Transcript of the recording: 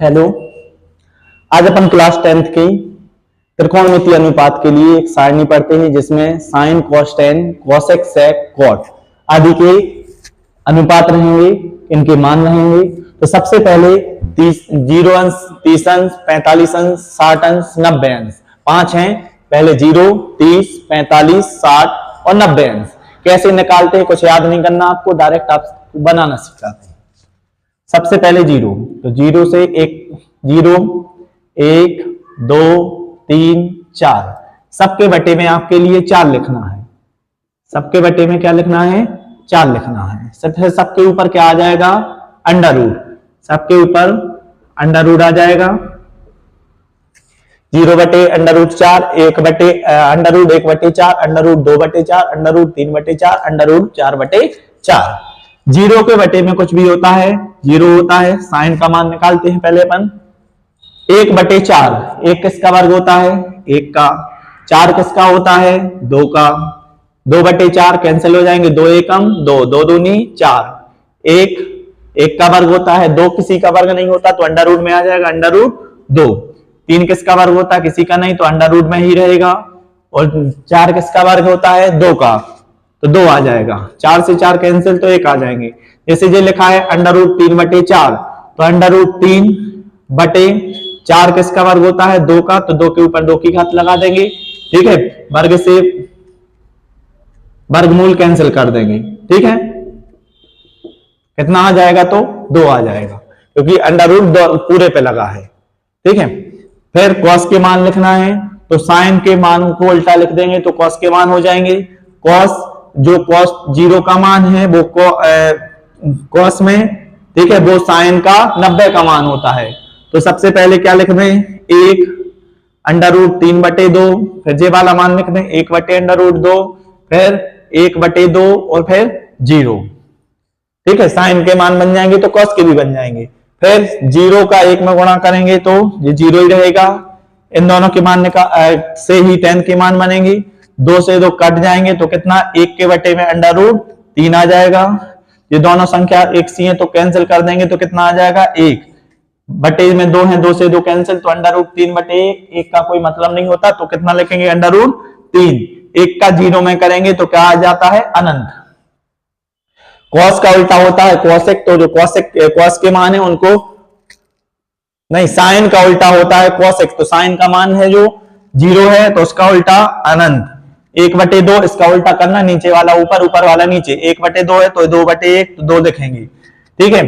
Hello. आज अपन class 10th की त्रिकोणमितीय अनुपात के लिए एक सारणी पढ़ते हैं जिसमें sine cos tan cosec sec cot आदि के अनुपात रहेंगे, इनके मान रहेंगे। तो सबसे पहले 0 अंश, 30 अंश, 45 अंश, 60 अंश, 90 अंश, 5 हैं। पहले 0, 30, 45, 60 और 90 अंश कैसे निकालते हैं कुछ याद नहीं करना आपको, डायरेक्ट आप बनाना सिखाते हैं। सबसे पहले 0, तो 0 से 0, 1, 2, 3, 4 सबके बटे में आपके लिए 4 लिखना है। सबके बटे में क्या लिखना है? 4 लिखना है। सबके ऊपर क्या आ जाएगा? Under root. सबके ऊपर अंडर रूट आ जाएगा। 0 बटे अंडर रूट 4, 1 बटे अंडर रूट 1 बटे 4, अंडर रूट 2 बटे 4, अंडर रूट 3 बटे 4, अंडर रूट 4 बटे 4। 0 के बटे में कुछ भी होता है, 0 होता है। साइन का मान निकालते हैं पहले अपन। 1 बटे 4, 1 किसका वर्ग होता है? 1 का। 4 किसका होता है? 2 का। 2 बटे 4 कैंसिल हो जाएंगे, 2 एकम 2, 2 दूनी 4। 1 का वर्ग होता है, 2 किसी का वर्ग नहीं होता तो अंडर रूट में आ जाएगा, अंडर रूट 2। 3 किसका वर्ग होता है? किसी का नहीं तो अंडर रूट में ही रहेगा। और 4 किसका वर्ग होता है? 2 का, तो 2 आ जाएगा। 4 से 4 कैंसिल तो 1 आ जाएंगे। जैसे ये लिखा है अंडर रूट 3 बटे 4, तो अंडर रूट 3 बटे 4 किसका वर्ग होता है? 2 का, तो 2 के ऊपर 2 की घात लगा देंगे। ठीक है, वर्ग से वर्गमूल कैंसिल कर देंगे। ठीक है, कितना आ जाएगा? तो 2 आ जाएगा, क्योंकि अंडर रूट पूरे पे लगा है। ठीक है, फिर कॉस के मान लिखना है, तो साइन के मान को उल्टा लिख देंगे तो कॉस के मान हो जाएंगे। कॉस, जो कॉस 0 का मान है वो कॉस में, ठीक है, वो साइन का 90 का मान होता है। तो सबसे पहले क्या लिख दें? 1 अंडर रूट 3 बटे 2, फिर जे वाला मान लिख दें 1 बटे अंडर रूट 2, फिर 1 बटे 2 और फिर 0। ठीक है, साइन के मान बन जाएंगे तो कॉस के भी बन जाएंगे। फिर 0 का 1 में गुणा करेंगे तो ये 0 ही रहेगा। इन दोनों के मान से ही 10 के मान बनेंगे। 2 से 2 कट जाएंगे तो कितना? 1 के बटे में अंडर रूट 3 आ जाएगा। ये दोनों संख्या एक सी है तो कैंसिल कर देंगे तो कितना आ जाएगा? 1 बटे में 2 है, 2 से 2 कैंसिल तो अंडर रूट 3 बटे 1। 1 का कोई मतलब नहीं होता तो कितना लिखेंगे? Under root 3। 1 का 0 में करेंगे तो क्या आ जाता है? अनंत। कॉस का उल्टा होता है कॉसेक, तो जो कॉस के मान है उनको नहीं, साइन का उल्टा होता है कॉसेक, तो साइन का मान है जो 0 है तो उसका उल्टा अनंत। 1 बटे 2 इसका उल्टा करना, नीचे वाला ऊपर, ऊपर वाला नीचे। 1 बटे 2 है तो 2 बटे 1, तो 2 लिखेंगे। ठीक है,